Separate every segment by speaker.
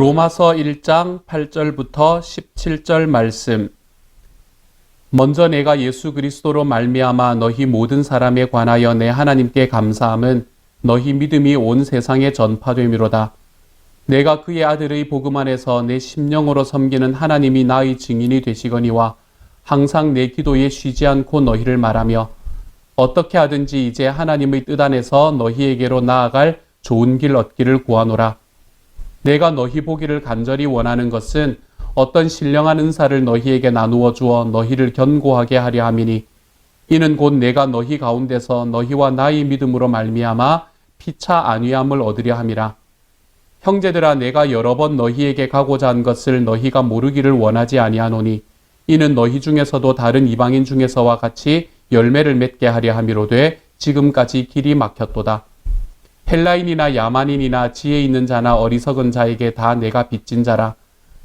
Speaker 1: 로마서 1장 8절부터 17절 말씀. 먼저 내가 예수 그리스도로 말미암아 너희 모든 사람에 관하여 내 하나님께 감사함은 너희 믿음이 온 세상에 전파됨이로다. 내가 그의 아들의 복음 안에서 내 심령으로 섬기는 하나님이 나의 증인이 되시거니와 항상 내 기도에 쉬지 않고 너희를 말하며 어떻게 하든지 이제 하나님의 뜻 안에서 너희에게로 나아갈 좋은 길 얻기를 구하노라. 내가 너희 보기를 간절히 원하는 것은 어떤 신령한 은사를 너희에게 나누어 주어 너희를 견고하게 하려 함이니 이는 곧 내가 너희 가운데서 너희와 나의 믿음으로 말미암아 피차 안위함을 얻으려 함이라. 형제들아, 내가 여러 번 너희에게 가고자 한 것을 너희가 모르기를 원하지 아니하노니 이는 너희 중에서도 다른 이방인 중에서와 같이 열매를 맺게 하려 함이로되 지금까지 길이 막혔도다. 헬라인이나 야만인이나 지혜 있는 자나 어리석은 자에게 다 내가 빚진 자라.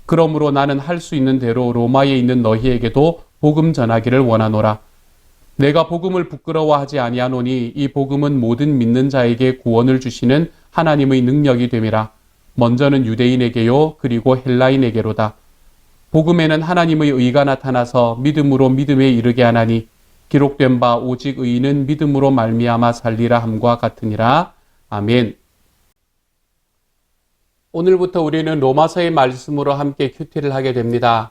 Speaker 1: 그러므로 나는 할 수 있는 대로 로마에 있는 너희에게도 복음 전하기를 원하노라. 내가 복음을 부끄러워하지 아니하노니 이 복음은 모든 믿는 자에게 구원을 주시는 하나님의 능력이 됨이라. 먼저는 유대인에게요 그리고 헬라인에게로다. 복음에는 하나님의 의가 나타나서 믿음으로 믿음에 이르게 하나니 기록된 바 오직 의인은 믿음으로 말미암아 살리라 함과 같으니라. 아멘. 오늘부터 우리는 로마서의 말씀으로 함께 큐티를 하게 됩니다.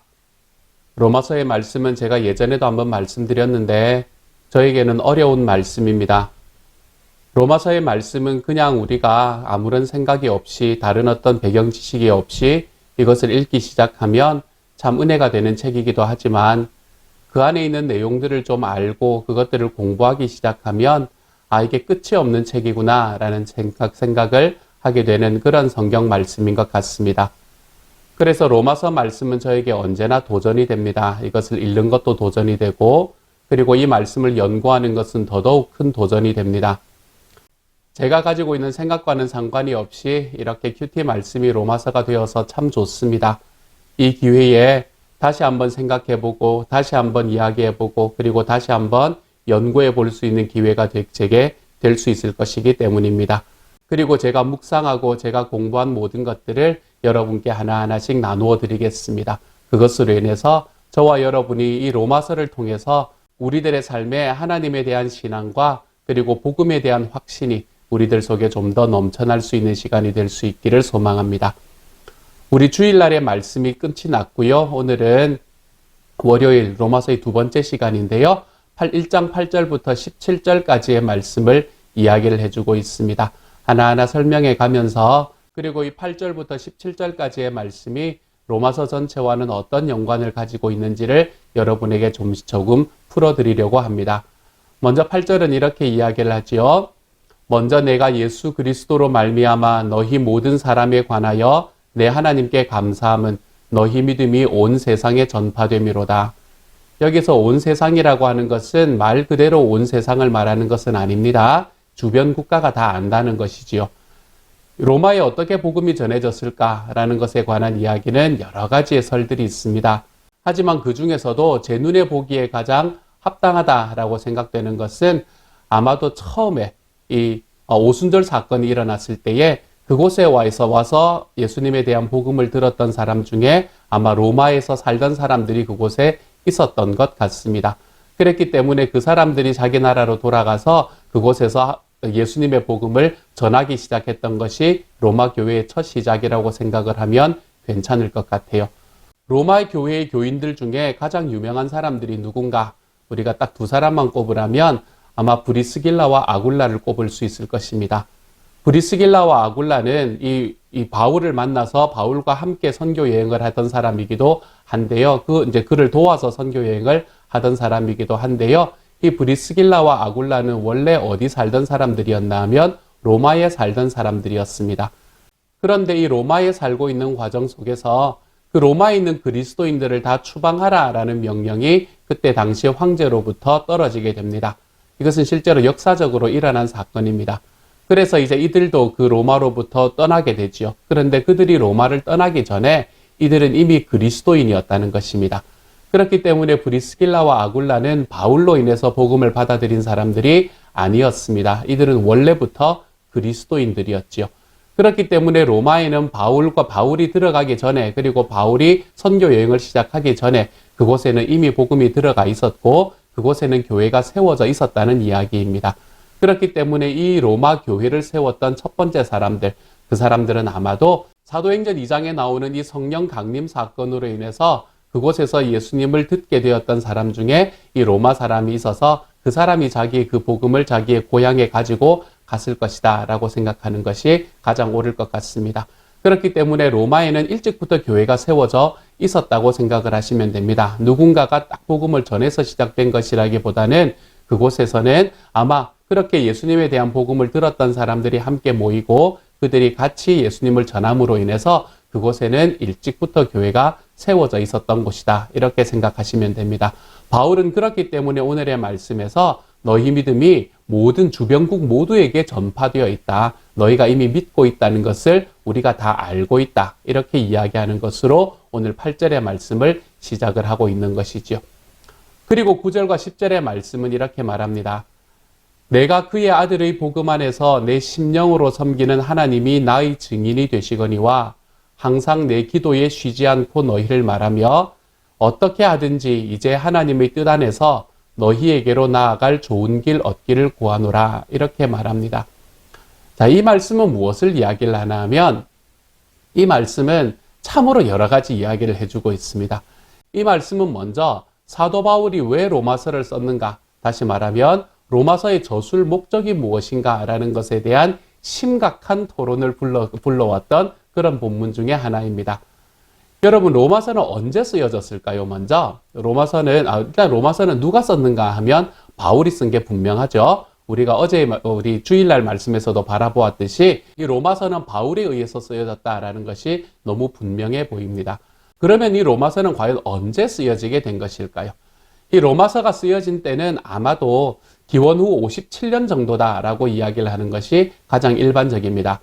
Speaker 1: 로마서의 말씀은 제가 예전에도 한번 말씀드렸는데 저에게는 어려운 말씀입니다. 로마서의 말씀은 그냥 우리가 아무런 생각이 없이 다른 어떤 배경 지식이 없이 이것을 읽기 시작하면 참 은혜가 되는 책이기도 하지만 그 안에 있는 내용들을 좀 알고 그것들을 공부하기 시작하면 이게 끝이 없는 책이구나 라는 생각을 하게 되는 그런 성경 말씀인 것 같습니다. 그래서 로마서 말씀은 저에게 언제나 도전이 됩니다. 이것을 읽는 것도 도전이 되고 그리고 이 말씀을 연구하는 것은 더더욱 큰 도전이 됩니다. 제가 가지고 있는 생각과는 상관이 없이 이렇게 큐티 말씀이 로마서가 되어서 참 좋습니다. 이 기회에 다시 한번 생각해보고 다시 한번 이야기해보고 그리고 다시 한번 연구해 볼 수 있는 기회가 제게 될 수 있을 것이기 때문입니다. 그리고 제가 묵상하고 제가 공부한 모든 것들을 여러분께 하나하나씩 나누어 드리겠습니다. 그것으로 인해서 저와 여러분이 이 로마서를 통해서 우리들의 삶에 하나님에 대한 신앙과 그리고 복음에 대한 확신이 우리들 속에 좀 더 넘쳐날 수 있는 시간이 될 수 있기를 소망합니다. 우리 주일날의 말씀이 끝이 났고요. 오늘은 월요일 로마서의 두 번째 시간인데요. 1장 8절부터 17절까지의 말씀을 이야기를 해주고 있습니다. 하나하나 설명해 가면서 그리고 이 8절부터 17절까지의 말씀이 로마서 전체와는 어떤 연관을 가지고 있는지를 여러분에게 조금 풀어드리려고 합니다. 먼저 8절은 이렇게 이야기를 하지요. 먼저 내가 예수 그리스도로 말미암아 너희 모든 사람에 관하여 내 하나님께 감사함은 너희 믿음이 온 세상에 전파됨이로다. 여기서 온 세상이라고 하는 것은 말 그대로 온 세상을 말하는 것은 아닙니다. 주변 국가가 다 안다는 것이지요. 로마에 어떻게 복음이 전해졌을까라는 것에 관한 이야기는 여러 가지의 설들이 있습니다. 하지만 그 중에서도 제 눈에 보기에 가장 합당하다라고 생각되는 것은 아마도 처음에 이 오순절 사건이 일어났을 때에 그곳에 와서 예수님에 대한 복음을 들었던 사람 중에 아마 로마에서 살던 사람들이 그곳에 있었던 것 같습니다. 그랬기 때문에 그 사람들이 자기 나라로 돌아가서 그곳에서 예수님의 복음을 전하기 시작했던 것이 로마 교회의 첫 시작이라고 생각을 하면 괜찮을 것 같아요. 로마 교회의 교인들 중에 가장 유명한 사람들이 누군가 우리가 딱 두 사람만 꼽으라면 아마 브리스길라와 아굴라를 꼽을 수 있을 것입니다. 브리스길라와 아굴라는 이 바울을 만나서 바울과 함께 선교 여행을 하던 사람이기도 한데요. 그를 도와서 선교 여행을 하던 사람이기도 한데요. 이 브리스길라와 아굴라는 원래 어디 살던 사람들이었나 하면 로마에 살던 사람들이었습니다. 그런데 이 로마에 살고 있는 과정 속에서 그 로마에 있는 그리스도인들을 다 추방하라라는 명령이 그때 당시 황제로부터 떨어지게 됩니다. 이것은 실제로 역사적으로 일어난 사건입니다. 그래서 이제 이들도 그 로마로부터 떠나게 되지요. 그런데 그들이 로마를 떠나기 전에 이들은 이미 그리스도인이었다는 것입니다. 그렇기 때문에 브리스길라와 아굴라는 바울로 인해서 복음을 받아들인 사람들이 아니었습니다. 이들은 원래부터 그리스도인들이었지요. 그렇기 때문에 로마에는 바울이 들어가기 전에, 그리고 바울이 선교 여행을 시작하기 전에 그곳에는 이미 복음이 들어가 있었고 그곳에는 교회가 세워져 있었다는 이야기입니다. 그렇기 때문에 이 로마 교회를 세웠던 첫 번째 사람들, 그 사람들은 아마도 사도행전 2장에 나오는 이 성령 강림 사건으로 인해서 그곳에서 예수님을 듣게 되었던 사람 중에 이 로마 사람이 있어서 그 사람이 자기의 그 복음을 자기의 고향에 가지고 갔을 것이다 라고 생각하는 것이 가장 옳을 것 같습니다. 그렇기 때문에 로마에는 일찍부터 교회가 세워져 있었다고 생각을 하시면 됩니다. 누군가가 딱 복음을 전해서 시작된 것이라기보다는 그곳에서는 아마 그렇게 예수님에 대한 복음을 들었던 사람들이 함께 모이고 그들이 같이 예수님을 전함으로 인해서 그곳에는 일찍부터 교회가 세워져 있었던 곳이다. 이렇게 생각하시면 됩니다. 바울은 그렇기 때문에 오늘의 말씀에서 너희 믿음이 모든 주변국 모두에게 전파되어 있다. 너희가 이미 믿고 있다는 것을 우리가 다 알고 있다. 이렇게 이야기하는 것으로 오늘 8절의 말씀을 시작을 하고 있는 것이지요. 그리고 9절과 10절의 말씀은 이렇게 말합니다. 내가 그의 아들의 복음 안에서 내 심령으로 섬기는 하나님이 나의 증인이 되시거니와 항상 내 기도에 쉬지 않고 너희를 말하며 어떻게 하든지 이제 하나님의 뜻 안에서 너희에게로 나아갈 좋은 길 얻기를 구하노라. 이렇게 말합니다. 자, 이 말씀은 무엇을 이야기를 하나 하면 이 말씀은 참으로 여러 가지 이야기를 해주고 있습니다. 이 말씀은 먼저 사도 바울이 왜 로마서를 썼는가? 다시 말하면 로마서의 저술 목적이 무엇인가? 라는 것에 대한 심각한 토론을 불러왔던 그런 본문 중에 하나입니다. 여러분, 로마서는 언제 쓰여졌을까요? 먼저 일단 로마서는 누가 썼는가 하면 바울이 쓴 게 분명하죠. 우리가 우리 주일날 말씀에서도 바라보았듯이 이 로마서는 바울에 의해서 쓰여졌다라는 것이 너무 분명해 보입니다. 그러면 이 로마서는 과연 언제 쓰여지게 된 것일까요? 이 로마서가 쓰여진 때는 아마도 기원 후 57년 정도다라고 이야기를 하는 것이 가장 일반적입니다.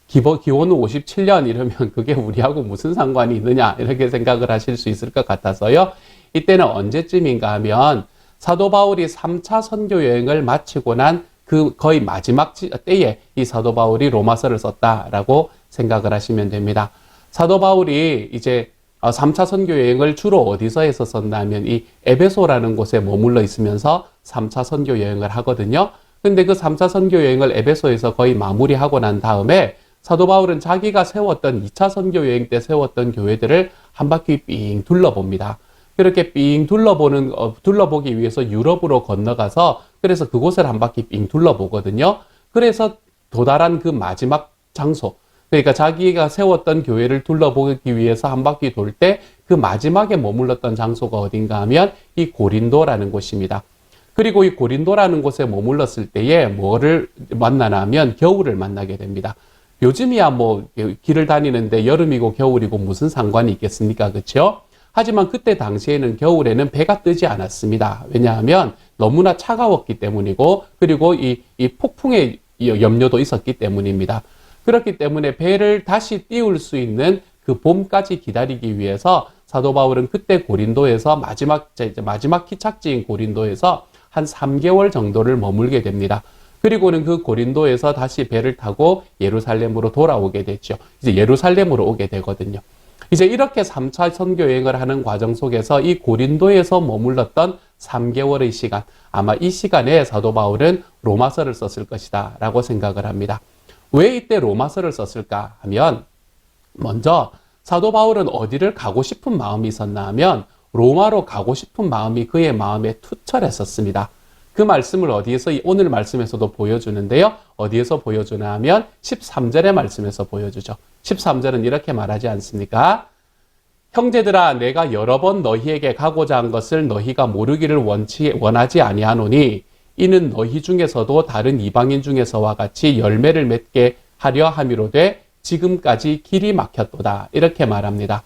Speaker 1: 기원 후 57년 이러면 그게 우리하고 무슨 상관이 있느냐 이렇게 생각을 하실 수 있을 것 같아서요. 이때는 언제쯤인가 하면 사도 바울이 3차 선교 여행을 마치고 난 그 거의 마지막 때에 이 사도 바울이 로마서를 썼다라고 생각을 하시면 됩니다. 사도 바울이 이제 3차 선교 여행을 주로 어디서 했었었나 하면 이 에베소라는 곳에 머물러 있으면서 3차 선교 여행을 하거든요. 근데 그 3차 선교 여행을 에베소에서 거의 마무리하고 난 다음에 사도 바울은 자기가 세웠던 2차 선교 여행 때 세웠던 교회들을 한 바퀴 삥 둘러봅니다. 그렇게 삥 둘러보기 위해서 유럽으로 건너가서 그래서 그곳을 한 바퀴 삥 둘러보거든요. 그래서 도달한 그 마지막 장소, 그러니까 자기가 세웠던 교회를 둘러보기 위해서 한 바퀴 돌 때 그 마지막에 머물렀던 장소가 어딘가 하면 이 고린도라는 곳입니다. 그리고 이 고린도라는 곳에 머물렀을 때에 뭐를 만나나 하면 겨울을 만나게 됩니다. 요즘이야 뭐 길을 다니는데 여름이고 겨울이고 무슨 상관이 있겠습니까? 그렇죠? 하지만 그때 당시에는 겨울에는 배가 뜨지 않았습니다. 왜냐하면 너무나 차가웠기 때문이고 그리고 이 폭풍의 염려도 있었기 때문입니다. 그렇기 때문에 배를 다시 띄울 수 있는 그 봄까지 기다리기 위해서 사도 바울은 그때 고린도에서 마지막 기착지인 고린도에서 한 3개월 정도를 머물게 됩니다. 그리고는 그 고린도에서 다시 배를 타고 예루살렘으로 돌아오게 됐죠. 이제 예루살렘으로 오게 되거든요. 이제 이렇게 3차 선교 여행을 하는 과정 속에서 이 고린도에서 머물렀던 3개월의 시간, 아마 이 시간에 사도 바울은 로마서를 썼을 것이다 라고 생각을 합니다. 왜 이때 로마서를 썼을까 하면 먼저 사도 바울은 어디를 가고 싶은 마음이 있었나 하면 로마로 가고 싶은 마음이 그의 마음에 투철했었습니다. 그 말씀을 어디에서 오늘 말씀에서도 보여주는데요. 어디에서 보여주나 하면 13절의 말씀에서 보여주죠. 13절은 이렇게 말하지 않습니까? 형제들아 내가 여러 번 너희에게 가고자 한 것을 너희가 모르기를 원하지 아니하노니 이는 너희 중에서도 다른 이방인 중에서와 같이 열매를 맺게 하려 함이로되 지금까지 길이 막혔도다. 이렇게 말합니다.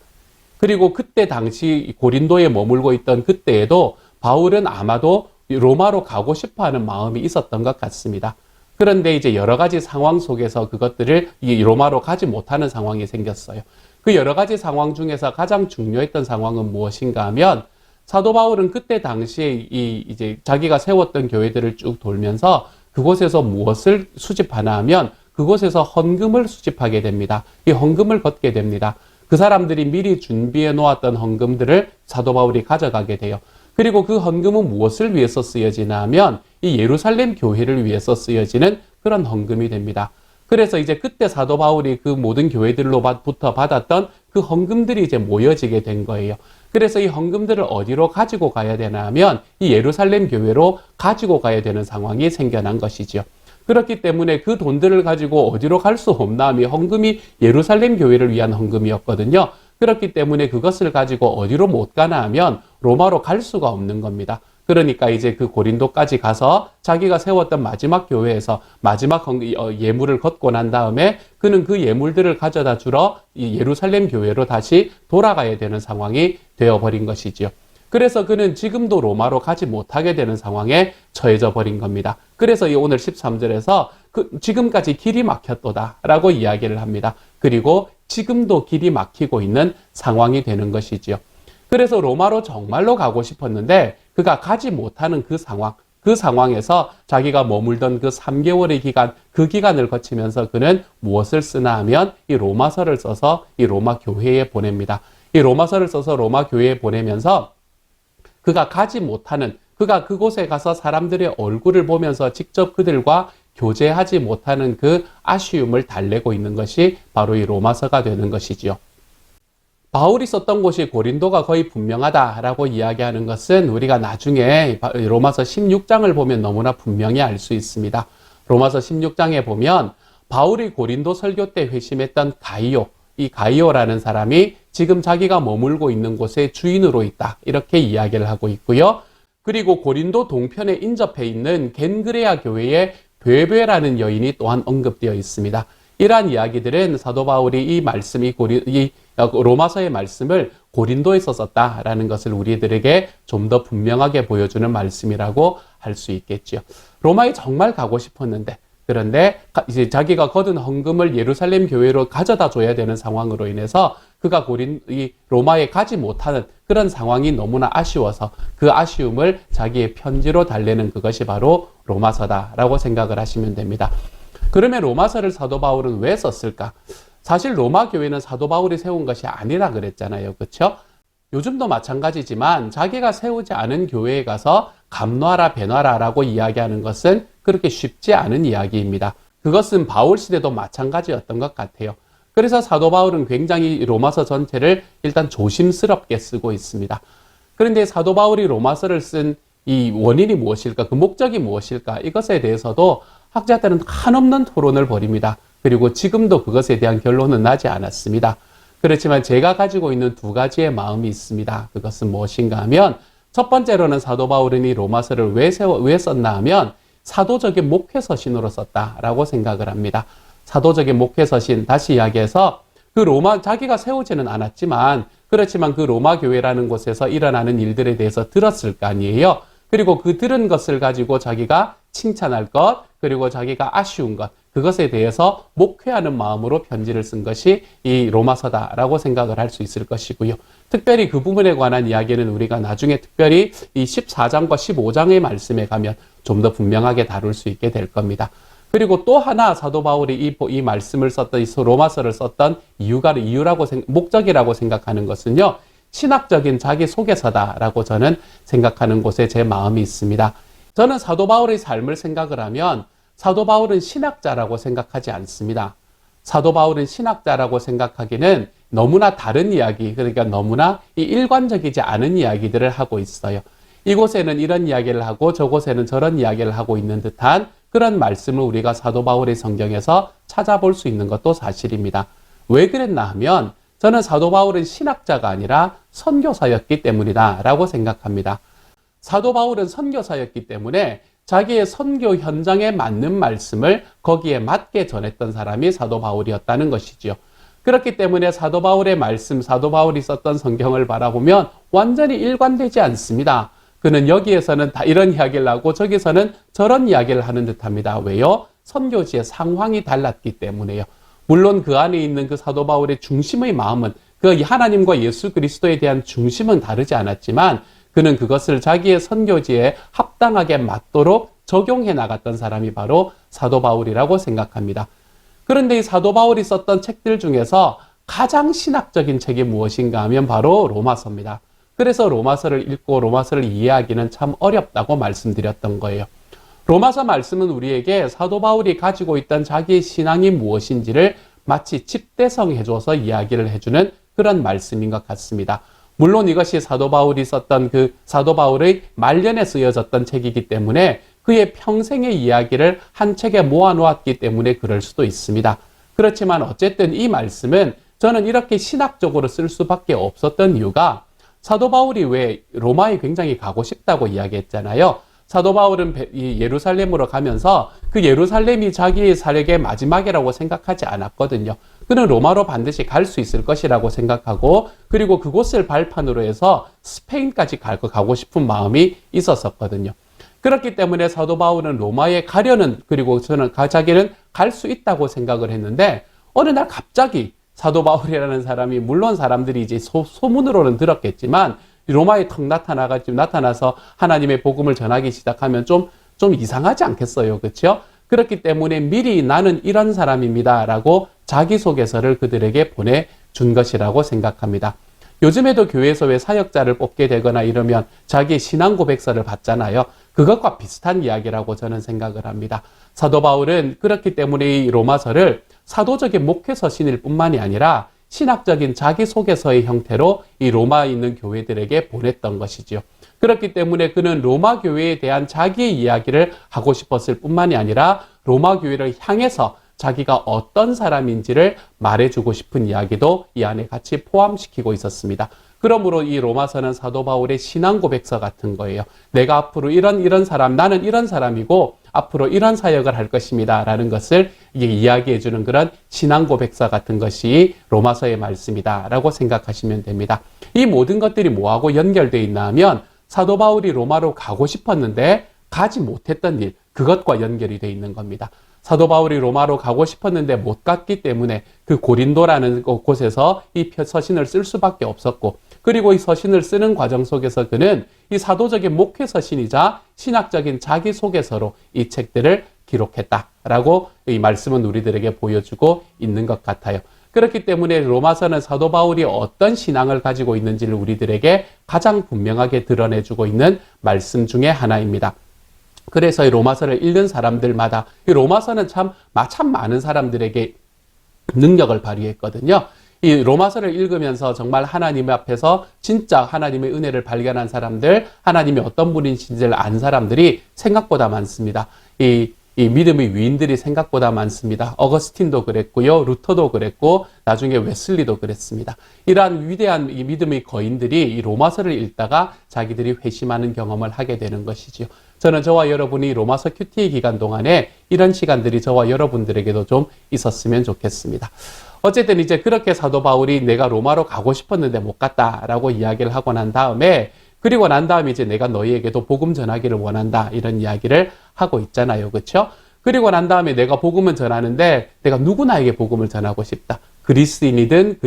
Speaker 1: 그리고 그때 당시 고린도에 머물고 있던 그때에도 바울은 아마도 로마로 가고 싶어하는 마음이 있었던 것 같습니다. 그런데 이제 여러 가지 상황 속에서 그것들을 이 로마로 가지 못하는 상황이 생겼어요. 그 여러 가지 상황 중에서 가장 중요했던 상황은 무엇인가 하면 사도 바울은 그때 당시에 이제 자기가 세웠던 교회들을 쭉 돌면서 그곳에서 무엇을 수집하나 하면 그곳에서 헌금을 수집하게 됩니다. 이 헌금을 걷게 됩니다. 그 사람들이 미리 준비해 놓았던 헌금들을 사도 바울이 가져가게 돼요. 그리고 그 헌금은 무엇을 위해서 쓰여지나 하면 이 예루살렘 교회를 위해서 쓰여지는 그런 헌금이 됩니다. 그래서 이제 그때 사도 바울이 그 모든 교회들로부터 받았던 그 헌금들이 이제 모여지게 된 거예요. 그래서 이 헌금들을 어디로 가지고 가야 되나 하면 이 예루살렘 교회로 가지고 가야 되는 상황이 생겨난 것이죠. 그렇기 때문에 그 돈들을 가지고 어디로 갈 수 없나 하면 헌금이 예루살렘 교회를 위한 헌금이었거든요. 그렇기 때문에 그것을 가지고 어디로 못 가나 하면 로마로 갈 수가 없는 겁니다. 그러니까 이제 그 고린도까지 가서 자기가 세웠던 마지막 교회에서 마지막 예물을 걷고 난 다음에 그는 그 예물들을 가져다 주러 이 예루살렘 교회로 다시 돌아가야 되는 상황이 되어버린 것이지요. 그래서 그는 지금도 로마로 가지 못하게 되는 상황에 처해져 버린 겁니다. 그래서 이 오늘 13절에서 지금까지 길이 막혔도다 라고 이야기를 합니다. 그리고 지금도 길이 막히고 있는 상황이 되는 것이지요. 그래서 로마로 정말로 가고 싶었는데 그가 가지 못하는 그 상황에서 자기가 머물던 그 3개월의 기간, 그 기간을 거치면서 그는 무엇을 쓰나 하면 이 로마서를 써서 이 로마 교회에 보냅니다. 이 로마서를 써서 로마 교회에 보내면서 그가 가지 못하는, 그가 그곳에 가서 사람들의 얼굴을 보면서 직접 그들과 교제하지 못하는 그 아쉬움을 달래고 있는 것이 바로 이 로마서가 되는 것이지요. 바울이 썼던 곳이 고린도가 거의 분명하다라고 이야기하는 것은 우리가 나중에 로마서 16장을 보면 너무나 분명히 알 수 있습니다. 로마서 16장에 보면 바울이 고린도 설교 때 회심했던 가이오, 이 가이오라는 사람이 지금 자기가 머물고 있는 곳의 주인으로 있다. 이렇게 이야기를 하고 있고요. 그리고 고린도 동편에 인접해 있는 겐그레아 교회의 베베라는 여인이 또한 언급되어 있습니다. 이러한 이야기들은 사도 바울이 이 로마서의 말씀을 고린도에서 썼다라는 것을 우리들에게 좀 더 분명하게 보여주는 말씀이라고 할 수 있겠죠. 로마에 정말 가고 싶었는데, 그런데 이제 자기가 거둔 헌금을 예루살렘 교회로 가져다 줘야 되는 상황으로 인해서 그가 로마에 가지 못하는 그런 상황이 너무나 아쉬워서 그 아쉬움을 자기의 편지로 달래는 그것이 바로 로마서다라고 생각을 하시면 됩니다. 그러면 로마서를 사도 바울은 왜 썼을까? 사실 로마 교회는 사도 바울이 세운 것이 아니라 그랬잖아요. 그렇죠? 요즘도 마찬가지지만 자기가 세우지 않은 교회에 가서 감노하라 배놔라라고 이야기하는 것은 그렇게 쉽지 않은 이야기입니다. 그것은 바울 시대도 마찬가지였던 것 같아요. 그래서 사도 바울은 굉장히 로마서 전체를 일단 조심스럽게 쓰고 있습니다. 그런데 사도 바울이 로마서를 쓴 이 원인이 무엇일까? 그 목적이 무엇일까? 이것에 대해서도 학자들은 한없는 토론을 벌입니다. 그리고 지금도 그것에 대한 결론은 나지 않았습니다. 그렇지만 제가 가지고 있는 두 가지의 마음이 있습니다. 그것은 무엇인가 하면 첫 번째로는 사도 바울은 이 로마서를 왜 썼나 하면 사도적인 목회서신으로 썼다라고 생각을 합니다. 사도적인 목회서신, 다시 이야기해서 자기가 세우지는 않았지만 그렇지만 그 로마 교회라는 곳에서 일어나는 일들에 대해서 들었을 거 아니에요. 그리고 그 들은 것을 가지고 자기가 칭찬할 것, 그리고 자기가 아쉬운 것, 그것에 대해서 목회하는 마음으로 편지를 쓴 것이 이 로마서다라고 생각을 할 수 있을 것이고요. 특별히 그 부분에 관한 이야기는 우리가 나중에 특별히 이 14장과 15장의 말씀에 가면 좀 더 분명하게 다룰 수 있게 될 겁니다. 그리고 또 하나 사도 바울이 이 말씀을 썼던, 이 로마서를 썼던 목적이라고 생각하는 것은요, 신학적인 자기소개서다라고 저는 생각하는 곳에 제 마음이 있습니다. 저는 사도 바울의 삶을 생각을 하면 사도 바울은 신학자라고 생각하지 않습니다. 사도 바울은 신학자라고 생각하기는 너무나 다른 이야기, 그러니까 너무나 일관적이지 않은 이야기들을 하고 있어요. 이곳에는 이런 이야기를 하고 저곳에는 저런 이야기를 하고 있는 듯한 그런 말씀을 우리가 사도 바울의 성경에서 찾아볼 수 있는 것도 사실입니다. 왜 그랬나 하면 저는 사도 바울은 신학자가 아니라 선교사였기 때문이다 라고 생각합니다. 사도 바울은 선교사였기 때문에 자기의 선교 현장에 맞는 말씀을 거기에 맞게 전했던 사람이 사도 바울이었다는 것이죠. 그렇기 때문에 사도 바울의 말씀, 사도 바울이 썼던 성경을 바라보면 완전히 일관되지 않습니다. 그는 여기에서는 다 이런 이야기를 하고 저기서는 저런 이야기를 하는 듯합니다. 왜요? 선교지의 상황이 달랐기 때문에요. 물론 그 안에 있는 그 사도 바울의 중심의 마음은 그 하나님과 예수 그리스도에 대한 중심은 다르지 않았지만 그는 그것을 자기의 선교지에 합당하게 맞도록 적용해 나갔던 사람이 바로 사도 바울이라고 생각합니다. 그런데 이 사도 바울이 썼던 책들 중에서 가장 신학적인 책이 무엇인가 하면 바로 로마서입니다. 그래서 로마서를 읽고 로마서를 이해하기는 참 어렵다고 말씀드렸던 거예요. 로마서 말씀은 우리에게 사도 바울이 가지고 있던 자기의 신앙이 무엇인지를 마치 집대성해줘서 이야기를 해주는 그런 말씀인 것 같습니다. 물론 이것이 사도 바울이 썼던 그 사도 바울의 말년에 쓰여졌던 책이기 때문에 그의 평생의 이야기를 한 책에 모아놓았기 때문에 그럴 수도 있습니다. 그렇지만 어쨌든 이 말씀은 저는 이렇게 신학적으로 쓸 수밖에 없었던 이유가 사도 바울이 왜 로마에 굉장히 가고 싶다고 이야기했잖아요. 사도 바울은 예루살렘으로 가면서 그 예루살렘이 자기의 삶의 마지막이라고 생각하지 않았거든요. 그는 로마로 반드시 갈 수 있을 것이라고 생각하고 그리고 그곳을 발판으로 해서 스페인까지 가고 싶은 마음이 있었었거든요. 그렇기 때문에 사도 바울은 로마에 가려는 그리고 자기는 갈 수 있다고 생각을 했는데 어느 날 갑자기 사도 바울이라는 사람이 물론 사람들이 이제 소문으로는 들었겠지만 로마에 턱 나타나서 하나님의 복음을 전하기 시작하면 좀 이상하지 않겠어요. 그렇죠? 그렇기 때문에 미리 나는 이런 사람입니다 라고 자기소개서를 그들에게 보내준 것이라고 생각합니다. 요즘에도 교회에서 왜 사역자를 뽑게 되거나 이러면 자기의 신앙 고백서를 받잖아요. 그것과 비슷한 이야기라고 저는 생각을 합니다. 사도 바울은 그렇기 때문에 이 로마서를 사도적인 목회 서신일 뿐만이 아니라 신학적인 자기소개서의 형태로 이 로마에 있는 교회들에게 보냈던 것이지요. 그렇기 때문에 그는 로마 교회에 대한 자기의 이야기를 하고 싶었을 뿐만이 아니라 로마 교회를 향해서 자기가 어떤 사람인지를 말해주고 싶은 이야기도 이 안에 같이 포함시키고 있었습니다. 그러므로 이 로마서는 사도 바울의 신앙 고백서 같은 거예요. 내가 앞으로 이런 사람, 나는 이런 사람이고 앞으로 이런 사역을 할 것입니다 라는 것을 이야기해 주는 그런 신앙 고백서 같은 것이 로마서의 말씀이다 라고 생각하시면 됩니다. 이 모든 것들이 뭐하고 연결되어 있나 하면 사도 바울이 로마로 가고 싶었는데 가지 못했던 일, 그것과 연결이 되어 있는 겁니다. 사도 바울이 로마로 가고 싶었는데 못 갔기 때문에 그 고린도라는 곳에서 이 서신을 쓸 수밖에 없었고 그리고 이 서신을 쓰는 과정 속에서 그는 이 사도적인 목회 서신이자 신학적인 자기소개서로 이 책들을 기록했다라고 이 말씀은 우리들에게 보여주고 있는 것 같아요. 그렇기 때문에 로마서는 사도 바울이 어떤 신앙을 가지고 있는지를 우리들에게 가장 분명하게 드러내주고 있는 말씀 중에 하나입니다. 그래서 이 로마서를 읽는 사람들마다 이 로마서는 참 많은 사람들에게 능력을 발휘했거든요. 이 로마서를 읽으면서 정말 하나님 앞에서 진짜 하나님의 은혜를 발견한 사람들, 하나님이 어떤 분이신지를 안 사람들이 생각보다 많습니다. 이 믿음의 위인들이 생각보다 많습니다. 어거스틴도 그랬고요. 루터도 그랬고 나중에 웨슬리도 그랬습니다. 이러한 위대한 이 믿음의 거인들이 이 로마서를 읽다가 자기들이 회심하는 경험을 하게 되는 것이지요. 저는 저와 여러분이 로마서 큐티 기간 동안에 이런 시간들이 저와 여러분들에게도 좀 있었으면 좋겠습니다. 어쨌든 이제 그렇게 사도 바울이 내가 로마로 가고 싶었는데 못 갔다라고 이야기를 하고 난 다음에 그리고 난 다음에 이제 내가 너희에게도 복음 전하기를 원한다 이런 이야기를 하고 있잖아요. 그렇죠? 그리고 난 다음에 내가 복음을 전하는데 내가 누구나에게 복음을 전하고 싶다. 그리스인이든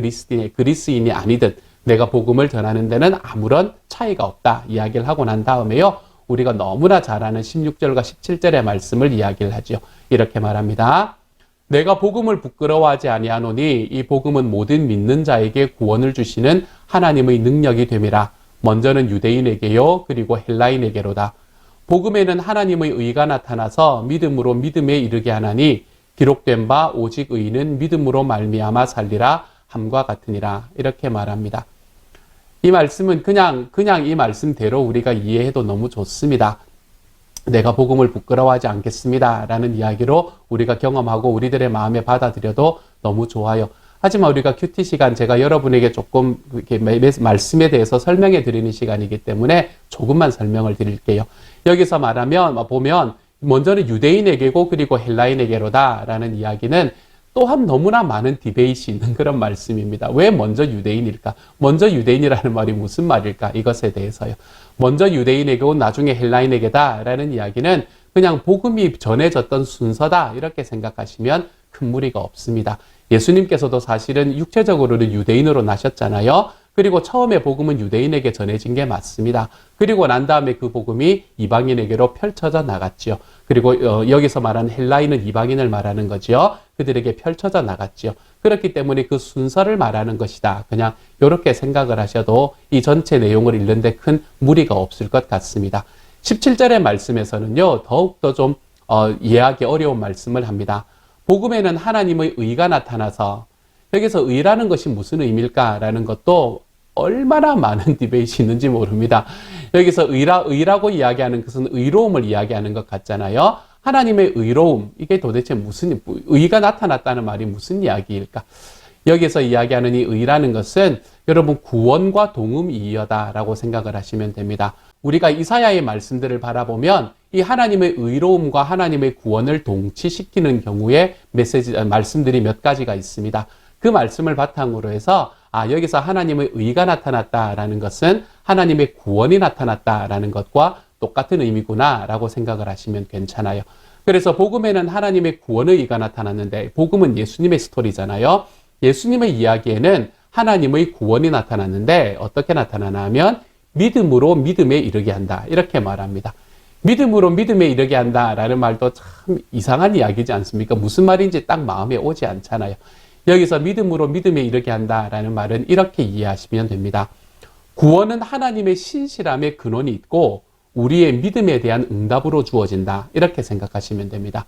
Speaker 1: 그리스인이 아니든 내가 복음을 전하는 데는 아무런 차이가 없다 이야기를 하고 난 다음에요. 우리가 너무나 잘 아는 16절과 17절의 말씀을 이야기를 하죠. 이렇게 말합니다. 내가 복음을 부끄러워하지 아니하노니 이 복음은 모든 믿는 자에게 구원을 주시는 하나님의 능력이 됨이라. 먼저는 유대인에게요 그리고 헬라인에게로다. 복음에는 하나님의 의가 나타나서 믿음으로 믿음에 이르게 하나니 기록된 바 오직 의인은 믿음으로 말미암아 살리라 함과 같으니라. 이렇게 말합니다. 이 말씀은 그냥 이 말씀대로 우리가 이해해도 너무 좋습니다. 내가 복음을 부끄러워하지 않겠습니다 라는 이야기로 우리가 경험하고 우리들의 마음에 받아들여도 너무 좋아요. 하지만 우리가 큐티 시간 제가 여러분에게 조금 이렇게 말씀에 대해서 설명해 드리는 시간이기 때문에 조금만 설명을 드릴게요. 여기서 보면 먼저는 유대인에게고 그리고 헬라인에게로다 라는 이야기는 또한 너무나 많은 디베이트이 있는 그런 말씀입니다. 왜 먼저 유대인일까? 먼저 유대인이라는 말이 무슨 말일까? 이것에 대해서요. 먼저 유대인에게고 나중에 헬라인에게다 라는 이야기는 그냥 복음이 전해졌던 순서다 이렇게 생각하시면 큰 무리가 없습니다. 예수님께서도 사실은 육체적으로는 유대인으로 나셨잖아요. 그리고 처음에 복음은 유대인에게 전해진 게 맞습니다. 그리고 난 다음에 그 복음이 이방인에게로 펼쳐져 나갔지요. 그리고 여기서 말하는 헬라인은 이방인을 말하는 거지요. 그들에게 펼쳐져 나갔지요. 그렇기 때문에 그 순서를 말하는 것이다. 그냥 이렇게 생각을 하셔도 이 전체 내용을 읽는데 큰 무리가 없을 것 같습니다. 17절의 말씀에서는요, 더욱더 좀 이해하기 어려운 말씀을 합니다. 복음에는 하나님의 의가 나타나서, 여기서 의라는 것이 무슨 의미일까라는 것도 얼마나 많은 디베이트이 있는지 모릅니다. 여기서 의라고 이야기하는 것은 의로움을 이야기하는 것 같잖아요. 하나님의 의로움, 이게 도대체 의가 나타났다는 말이 무슨 이야기일까? 여기서 이야기하는 이 의라는 것은 여러분 구원과 동음이어다라고 생각을 하시면 됩니다. 우리가 이사야의 말씀들을 바라보면 이 하나님의 의로움과 하나님의 구원을 동치시키는 경우에 말씀들이 몇 가지가 있습니다. 그 말씀을 바탕으로 해서 여기서 하나님의 의가 나타났다라는 것은 하나님의 구원이 나타났다라는 것과 똑같은 의미구나라고 생각을 하시면 괜찮아요. 그래서 복음에는 하나님의 구원의 의가 나타났는데 복음은 예수님의 스토리잖아요. 예수님의 이야기에는 하나님의 구원이 나타났는데 어떻게 나타나나 하면 믿음으로 믿음에 이르게 한다. 이렇게 말합니다. 믿음으로 믿음에 이르게 한다라는 말도 참 이상한 이야기지 않습니까? 무슨 말인지 딱 마음에 오지 않잖아요. 여기서 믿음으로 믿음에 이르게 한다라는 말은 이렇게 이해하시면 됩니다. 구원은 하나님의 신실함의 근원이 있고 우리의 믿음에 대한 응답으로 주어진다. 이렇게 생각하시면 됩니다.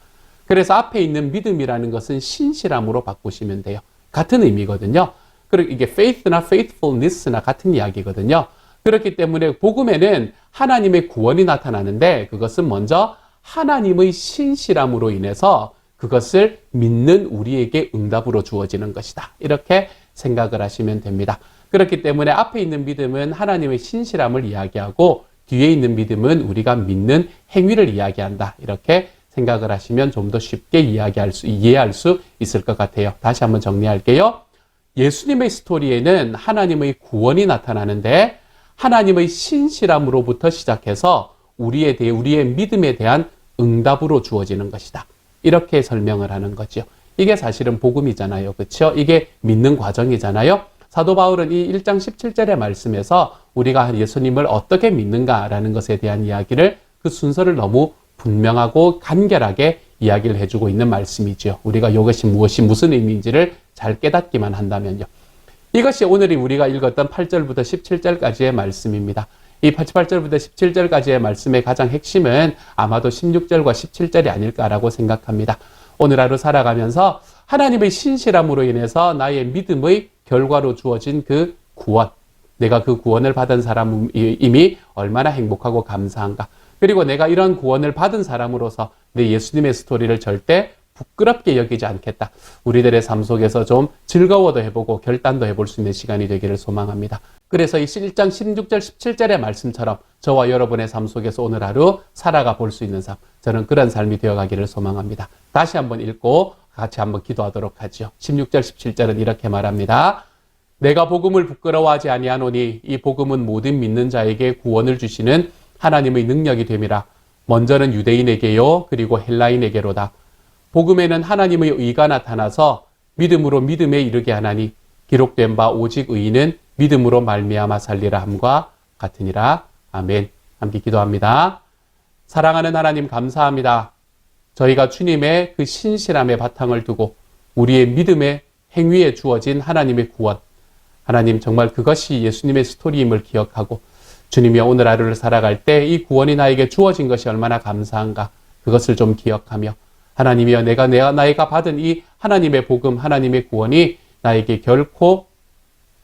Speaker 1: 그래서 앞에 있는 믿음이라는 것은 신실함으로 바꾸시면 돼요. 같은 의미거든요. 그리고 이게 faith나 faithfulness나 같은 이야기거든요. 그렇기 때문에 복음에는 하나님의 구원이 나타나는데 그것은 먼저 하나님의 신실함으로 인해서 그것을 믿는 우리에게 응답으로 주어지는 것이다. 이렇게 생각을 하시면 됩니다. 그렇기 때문에 앞에 있는 믿음은 하나님의 신실함을 이야기하고 뒤에 있는 믿음은 우리가 믿는 행위를 이야기한다. 이렇게 생각을 하시면 좀 더 쉽게 이해할 수 있을 것 같아요. 다시 한번 정리할게요. 예수님의 스토리에는 하나님의 구원이 나타나는데 하나님의 신실함으로부터 시작해서 우리의 믿음에 대한 응답으로 주어지는 것이다. 이렇게 설명을 하는 거죠. 이게 사실은 복음이잖아요. 그렇죠? 이게 믿는 과정이잖아요. 사도 바울은 이 1장 17절의 말씀에서 우리가 예수님을 어떻게 믿는가라는 것에 대한 이야기를 그 순서를 너무 분명하고 간결하게 이야기를 해주고 있는 말씀이죠. 우리가 이것이 무슨 의미인지를 잘 깨닫기만 한다면요. 이것이 오늘이 우리가 읽었던 8절부터 17절까지의 말씀입니다. 이 8절부터 17절까지의 말씀의 가장 핵심은 아마도 16절과 17절이 아닐까라고 생각합니다. 오늘 하루 살아가면서 하나님의 신실함으로 인해서 나의 믿음의 결과로 주어진 그 구원, 내가 그 구원을 받은 사람임이 얼마나 행복하고 감사한가. 그리고 내가 이런 구원을 받은 사람으로서 내 예수님의 스토리를 절대 부끄럽게 여기지 않겠다. 우리들의 삶 속에서 좀 즐거워도 해보고 결단도 해볼 수 있는 시간이 되기를 소망합니다. 그래서 이 1장 16절 17절의 말씀처럼 저와 여러분의 삶 속에서 오늘 하루 살아가 볼 수 있는 삶, 저는 그런 삶이 되어가기를 소망합니다. 다시 한번 읽고 같이 한번 기도하도록 하죠. 16절 17절은 이렇게 말합니다. 내가 복음을 부끄러워하지 아니하노니 이 복음은 모든 믿는 자에게 구원을 주시는 하나님의 능력이 됨이라. 먼저는 유대인에게요 그리고 헬라인에게로다. 복음에는 하나님의 의가 나타나서 믿음으로 믿음에 이르게 하나니 기록된 바 오직 의인은 믿음으로 말미암아 살리라 함과 같으니라. 아멘. 함께 기도합니다. 사랑하는 하나님 감사합니다. 저희가 주님의 그 신실함의 바탕을 두고 우리의 믿음의 행위에 주어진 하나님의 구원, 하나님 정말 그것이 예수님의 스토리임을 기억하고 주님이 오늘 하루를 살아갈 때 이 구원이 나에게 주어진 것이 얼마나 감사한가 그것을 좀 기억하며 하나님이여 내가 받은 이 하나님의 복음, 하나님의 구원이 나에게 결코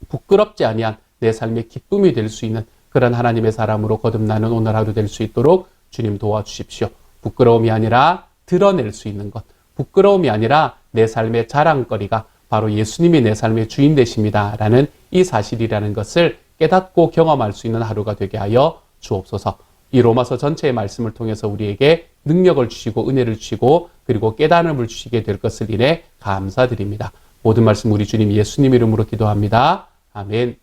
Speaker 1: 부끄럽지 아니한 내 삶의 기쁨이 될 수 있는 그런 하나님의 사람으로 거듭나는 오늘 하루 될 수 있도록 주님 도와주십시오. 부끄러움이 아니라 드러낼 수 있는 것, 부끄러움이 아니라 내 삶의 자랑거리가 바로 예수님이 내 삶의 주인 되십니다. 라는 이 사실이라는 것을 깨닫고 경험할 수 있는 하루가 되게 하여 주옵소서. 이 로마서 전체의 말씀을 통해서 우리에게 능력을 주시고 은혜를 주시고 그리고 깨달음을 주시게 될 것을 인해 감사드립니다. 모든 말씀 우리 주님 예수님 이름으로 기도합니다. 아멘.